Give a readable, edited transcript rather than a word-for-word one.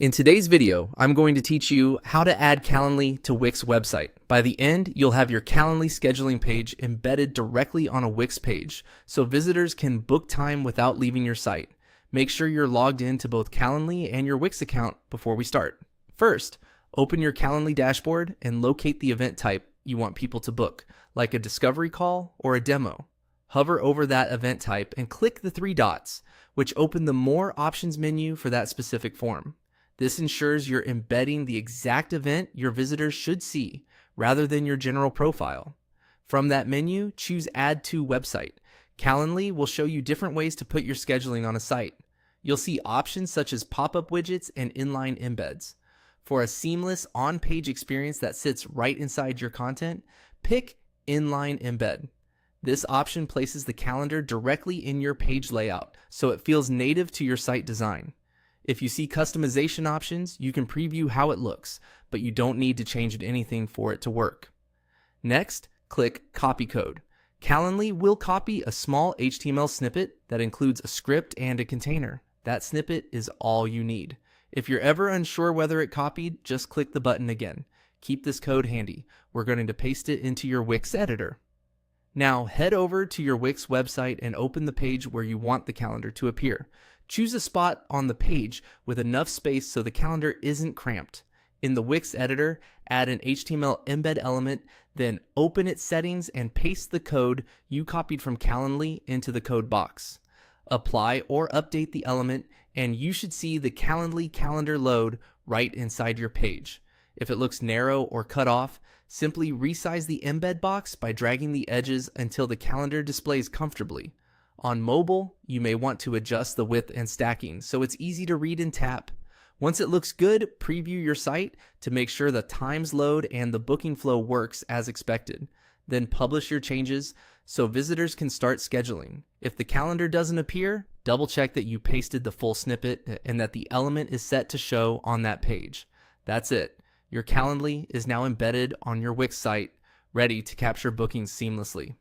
In today's video, I'm going to teach you how to add Calendly to Wix website. By the end, you'll have your Calendly scheduling page embedded directly on a Wix page, so visitors can book time without leaving your site. Make sure you're logged in to both Calendly and your Wix account before we start. First, open your Calendly dashboard and locate the event type you want people to book, like a discovery call or a demo. Hover over that event type and click the three dots, which open the More Options menu for that specific form. This ensures you're embedding the exact event your visitors should see, rather than your general profile. From that menu, choose Add to Website. Calendly will show you different ways to put your scheduling on a site. You'll see options such as pop-up widgets and inline embeds. For a seamless on-page experience that sits right inside your content, pick Inline Embed. This option places the calendar directly in your page layout, so it feels native to your site design. If you see customization options, you can preview how it looks, but you don't need to change anything for it to work. Next, click Copy Code. Calendly will copy a small HTML snippet that includes a script and a container. That snippet is all you need. If you're ever unsure whether it copied, just click the button again. Keep this code handy. We're going to paste it into your Wix editor. Now head over to your Wix website and open the page where you want the calendar to appear. Choose a spot on the page with enough space so the calendar isn't cramped. In the Wix editor, add an HTML embed element, then open its settings and paste the code you copied from Calendly into the code box. Apply or update the element, and you should see the Calendly calendar load right inside your page. If it looks narrow or cut off, simply resize the embed box by dragging the edges until the calendar displays comfortably. On mobile, you may want to adjust the width and stacking so it's easy to read and tap. Once it looks good, preview your site to make sure the times load and the booking flow works as expected. Then publish your changes so visitors can start scheduling. If the calendar doesn't appear, double check that you pasted the full snippet and that the element is set to show on that page. That's it. Your Calendly is now embedded on your Wix site, ready to capture bookings seamlessly.